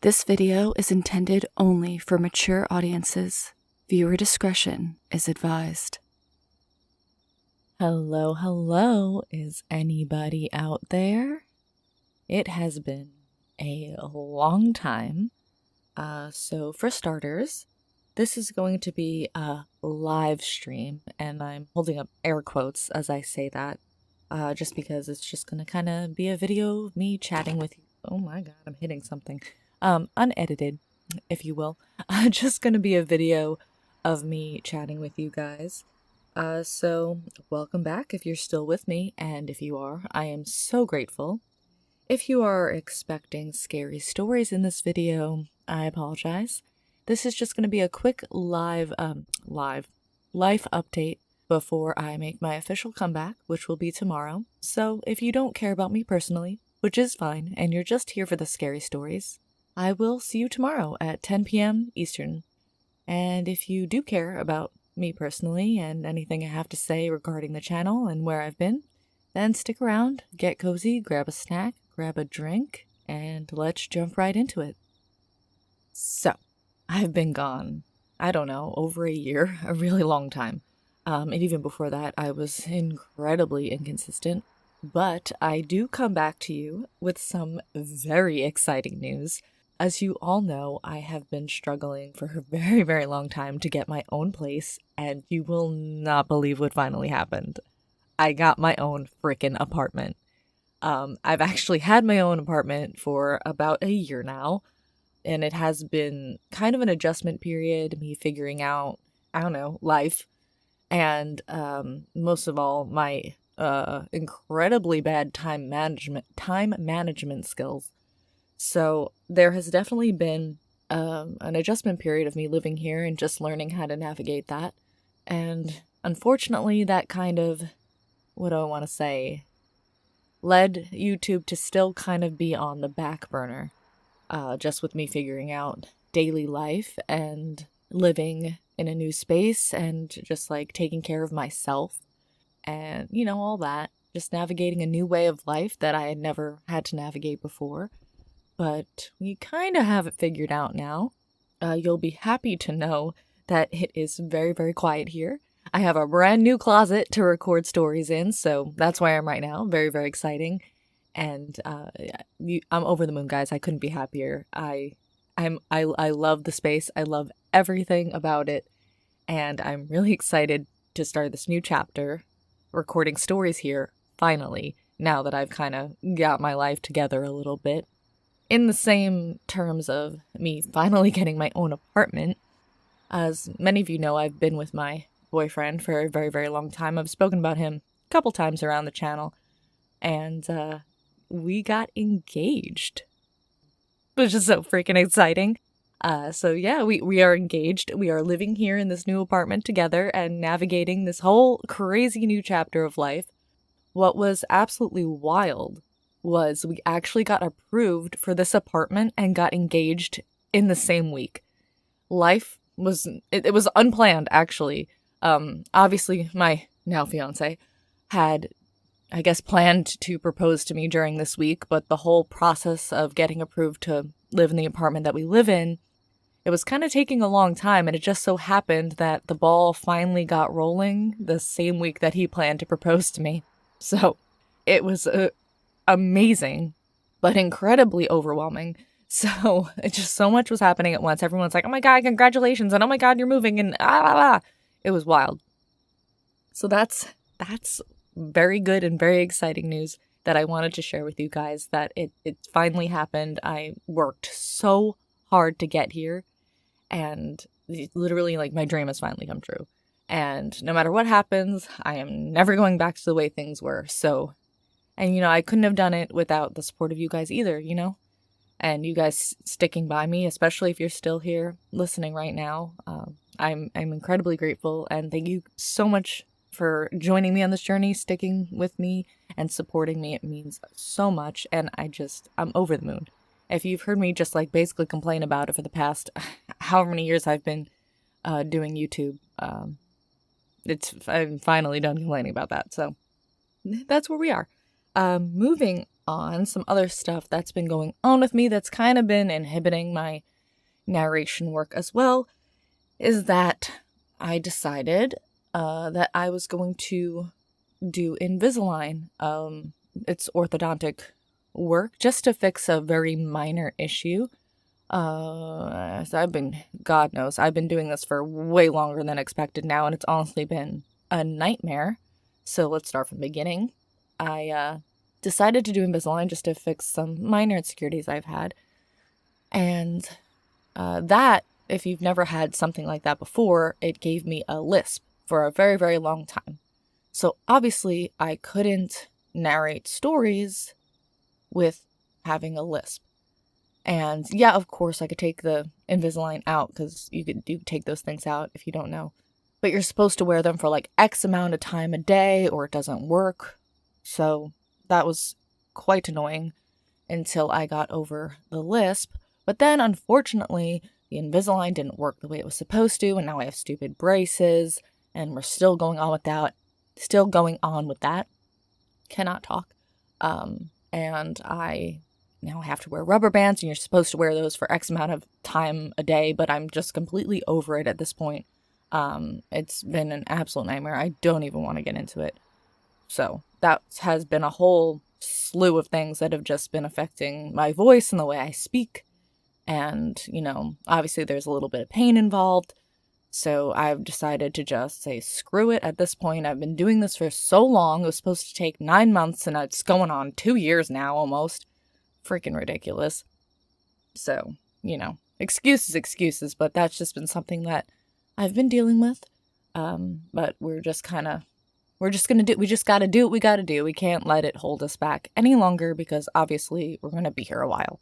This video is intended only for mature audiences. Viewer discretion is advised. Hello, is anybody out there? It has been a long time. So for starters, this is going to be a live stream, and I'm holding up air quotes as I say that, just because it's just going to kind of be a video of me chatting with you. Oh my god, I'm hitting something. Unedited, if you will. Just gonna be a video of me chatting with you guys. So welcome back if you're still with me, and if you are, I am so grateful. If you are expecting scary stories in this video, I apologize. This is just gonna be a quick life update before I make my official comeback, which will be tomorrow. So if you don't care about me personally, which is fine, and you're just here for the scary stories, I will see you tomorrow at 10 p.m. Eastern. And if you do care about me personally and anything I have to say regarding the channel and where I've been, then stick around, get cozy, grab a snack, grab a drink, and let's jump right into it. So, I've been gone, I don't know, over a year, a really long time. And even before that, I was incredibly inconsistent. But I do come back to you with some very exciting news. As you all know, I have been struggling for a very, very long time to get my own place, and you will not believe what finally happened. I got my own frickin' apartment. I've actually had my own apartment for about a year now, and it has been kind of an adjustment period, me figuring out, I don't know, life, and most of all, my incredibly bad time management skills. So there has definitely been an adjustment period of me living here and just learning how to navigate that. And unfortunately, that kind of, what do I want to say, led YouTube to still kind of be on the back burner, just with me figuring out daily life and living in a new space and just like taking care of myself and, you know, all that. Just navigating a new way of life that I had never had to navigate before. But we kind of have it figured out now. You'll be happy to know that it is very, very quiet here. I have a brand new closet to record stories in, so that's where I am right now. Very, very exciting. And I'm over the moon, guys. I couldn't be happier. I love the space. I love everything about it. And I'm really excited to start this new chapter, recording stories here, finally, now that I've kind of got my life together a little bit. In the same terms of me finally getting my own apartment, as many of you know, I've been with my boyfriend for a very, very long time. I've spoken about him a couple times around the channel, and we got engaged, which is so freaking exciting. So yeah, we are engaged. We are living here in this new apartment together and navigating this whole crazy new chapter of life. What was absolutely wild was we actually got approved for this apartment and got engaged in the same week. Life was, it was unplanned, actually. Obviously, my now fiance had, I guess, planned to propose to me during this week, but the whole process of getting approved to live in the apartment that we live in, it was kind of taking a long time, and it just so happened that the ball finally got rolling the same week that he planned to propose to me. So it was amazing, but incredibly overwhelming. So it just so much was happening at once. Everyone's like, oh my god, congratulations, and oh my god, you're moving, and It was wild. So that's very good and very exciting news that I wanted to share with you guys, that it finally happened. I worked so hard to get here, and literally, like, my dream has finally come true. And no matter what happens, I am never going back to the way things were. So, and you know, I couldn't have done it without the support of you guys either, you know? And you guys sticking by me, especially if you're still here listening right now. I'm incredibly grateful, and thank you so much for joining me on this journey, sticking with me, and supporting me. It means so much, and I'm over the moon. If you've heard me just like basically complain about it for the past however many years I've been doing YouTube, I'm finally done complaining about that. So that's where we are. Moving on, some other stuff that's been going on with me that's kind of been inhibiting my narration work as well, is that I decided that I was going to do Invisalign. It's orthodontic work just to fix a very minor issue. So God knows, I've been doing this for way longer than expected now, and it's honestly been a nightmare. So let's start from the beginning. I decided to do Invisalign just to fix some minor insecurities I've had. And that, if you've never had something like that before, it gave me a lisp for a very, very long time. So obviously I couldn't narrate stories with having a lisp. And yeah, of course, I could take the Invisalign out, because you could take those things out if you don't know. But you're supposed to wear them for like X amount of time a day or it doesn't work. So that was quite annoying until I got over the lisp. But then, unfortunately, the Invisalign didn't work the way it was supposed to, and now I have stupid braces, and we're still going on with that. Cannot talk. And I now have to wear rubber bands, and you're supposed to wear those for X amount of time a day, but I'm just completely over it at this point. It's been an absolute nightmare. I don't even want to get into it. So that has been a whole slew of things that have just been affecting my voice and the way I speak. And, obviously there's a little bit of pain involved. So I've decided to just say, screw it at this point. I've been doing this for so long. It was supposed to take 9 months, and it's going on 2 years now almost. Freaking ridiculous. So, excuses, but that's just been something that I've been dealing with. But we just gotta do what we gotta do. We can't let it hold us back any longer, because obviously we're gonna be here a while.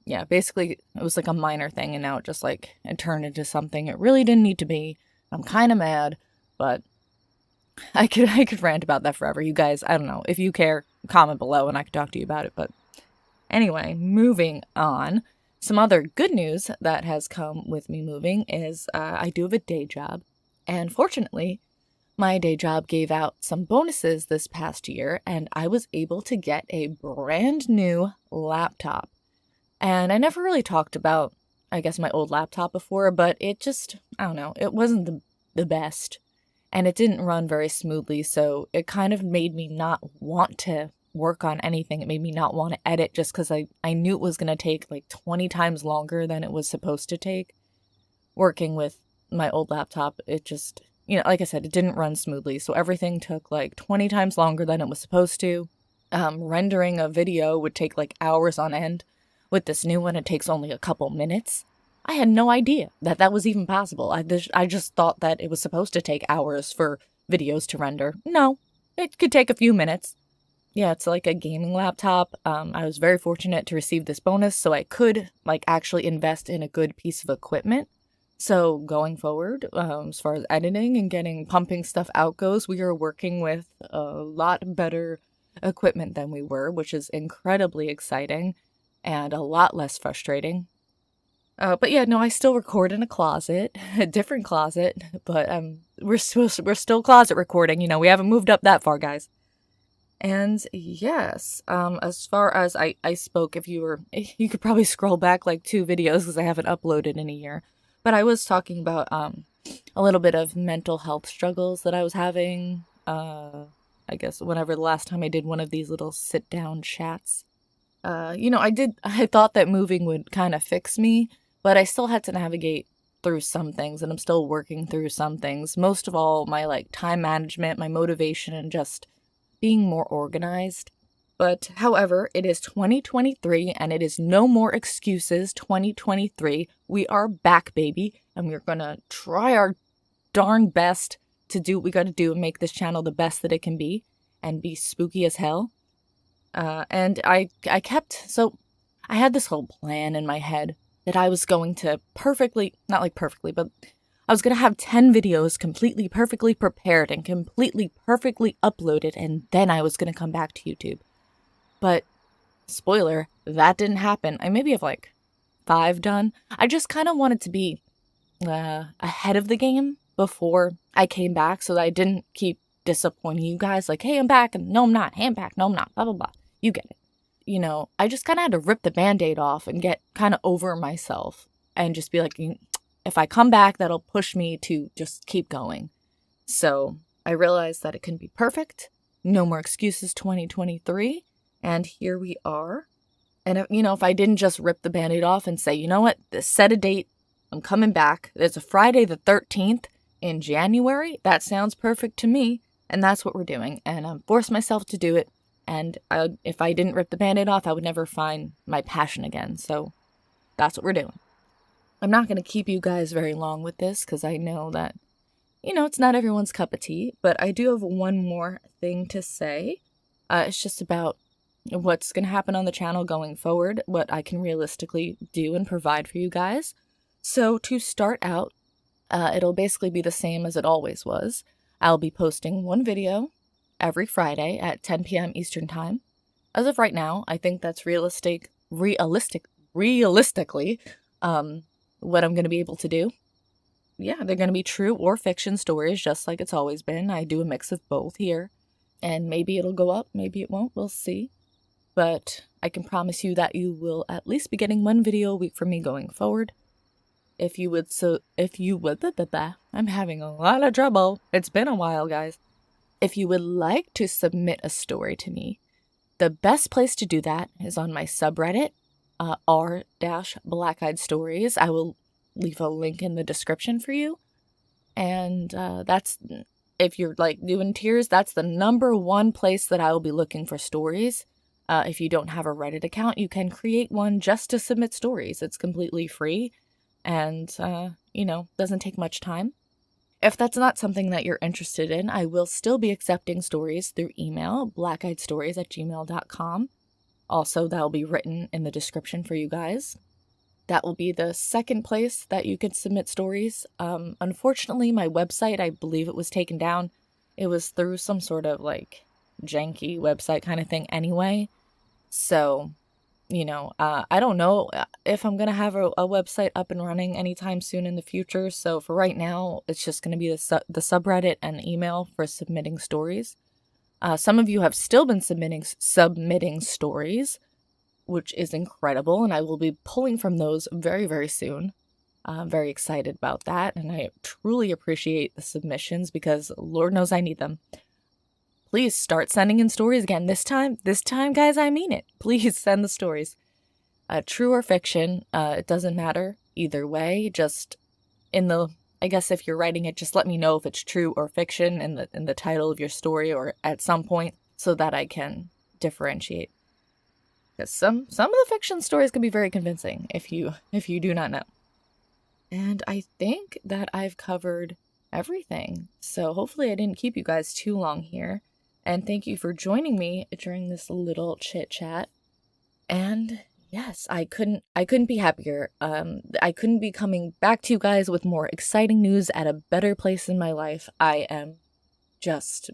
Yeah, basically it was like a minor thing, and now it turned into something it really didn't need to be. I'm kind of mad, but I could rant about that forever. You guys, I don't know. If you care, comment below and I could talk to you about it. But anyway, moving on. Some other good news that has come with me moving is I do have a day job. And fortunately, my day job gave out some bonuses this past year, and I was able to get a brand new laptop. And I never really talked about, I guess, my old laptop before, but it just, I don't know, it wasn't the best. And it didn't run very smoothly, so it kind of made me not want to work on anything. It made me not want to edit, just because I knew it was going to take like 20 times longer than it was supposed to take. Working with my old laptop, it just, like I said, it didn't run smoothly, so everything took like 20 times longer than it was supposed to. Rendering a video would take like hours on end. With this new one, it takes only a couple minutes. I had no idea that was even possible. I just thought that it was supposed to take hours for videos to render. No, it could take a few minutes. Yeah, it's like a gaming laptop. I was very fortunate to receive this bonus, so I could actually invest in a good piece of equipment. So going forward, as far as editing and pumping stuff out goes, we are working with a lot better equipment than we were, which is incredibly exciting. And a lot less frustrating. But yeah, no, I still record in a closet, a different closet, but we're still closet recording, we haven't moved up that far, guys. And yes, as far as I spoke, you could probably scroll back like 2 videos, because I haven't uploaded in a year, but I was talking about a little bit of mental health struggles that I was having, I guess whenever the last time I did one of these little sit-down chats. I thought that moving would kind of fix me, but I still had to navigate through some things, and I'm still working through some things. Most of all, my time management, my motivation, and just being more organized. But however, it is 2023, and it is no more excuses 2023. We are back, baby, and we're gonna try our darn best to do what we gotta do and make this channel the best that it can be, and be spooky as hell. And I had this whole plan in my head that I was going to but I was going to have 10 videos completely perfectly prepared and completely perfectly uploaded, and then I was going to come back to YouTube. But, spoiler, that didn't happen. I maybe have 5 done. I just kind of wanted to be ahead of the game before I came back, so that I didn't keep disappointing you guys, hey, I'm back, and no, I'm not, hey, I'm back, no, I'm not, blah, blah, blah. You get it. you know, I just kind of had to rip the Band-Aid off and get kind of over myself and just be like, if I come back, that'll push me to just keep going. So I realized that it couldn't be perfect. No more excuses 2023. And here we are. And, you know, if I didn't just rip the Band-Aid off and say, you know what, set a date, I'm coming back. It's a Friday the 13th in January. That sounds perfect to me. And that's what we're doing. And I forced myself to do it. And if I didn't rip the Band-Aid off, I would never find my passion again. So that's what we're doing. I'm not going to keep you guys very long with this because I know that, you know, it's not everyone's cup of tea. But I do have one more thing to say. It's just about what's going to happen on the channel going forward, what I can realistically do and provide for you guys. So to start out, it'll basically be the same as it always was. I'll be posting one video every Friday at 10 p.m. Eastern Time. As of right now, I think that's realistically what I'm going to be able to do. Yeah, they're going to be true or fiction stories, just like it's always been. I do a mix of both here. And maybe it'll go up, maybe it won't, we'll see. But I can promise you that you will at least be getting one video a week from me going forward. If you would, I'm having a lot of trouble. It's been a while, guys. If you would like to submit a story to me, the best place to do that is on my subreddit, r-Blackeyed Stories. I will leave a link in the description for you. And that's, if you're like doing tiers, that's the #1 place that I will be looking for stories. If you don't have a Reddit account, you can create one just to submit stories. It's completely free and, you know, doesn't take much time. If that's not something that you're interested in, I will still be accepting stories through email, blackeyedstories@gmail.com. Also, that will be written in the description for you guys. That will be the second place that you can submit stories. Unfortunately, my website, I believe it was taken down. It was through some sort of like janky website kind of thing anyway. So, you know, I don't know if I'm going to have a website up and running anytime soon in the future. So for right now, it's just going to be the subreddit and email for submitting stories. Some of you have still been submitting stories, which is incredible. And I will be pulling from those very, very soon. I'm very excited about that. And I truly appreciate the submissions because Lord knows I need them. Please start sending in stories again. This time, guys, I mean it. Please send the stories. True or fiction, it doesn't matter either way. Just I guess if you're writing it, just let me know if it's true or fiction in the title of your story or at some point so that I can differentiate. Because some of the fiction stories can be very convincing if you do not know. And I think that I've covered everything. So hopefully I didn't keep you guys too long here. And thank you for joining me during this little chit chat. And yes, I couldn't be happier. I couldn't be coming back to you guys with more exciting news at a better place in my life. I am just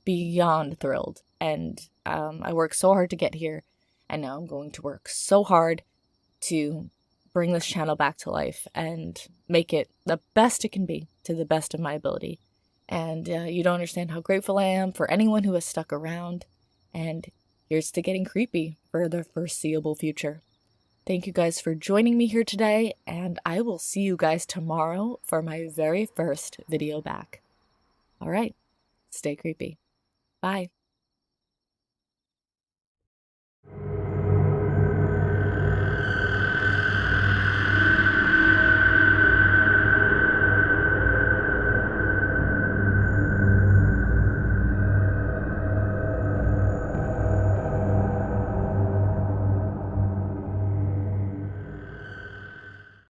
beyond thrilled. And I worked so hard to get here. And now I'm going to work so hard to bring this channel back to life and make it the best it can be to the best of my ability. And you don't understand how grateful I am for anyone who has stuck around. And here's to getting creepy for the foreseeable future. Thank you guys for joining me here today, and I will see you guys tomorrow for my very first video back. All right, stay creepy. Bye.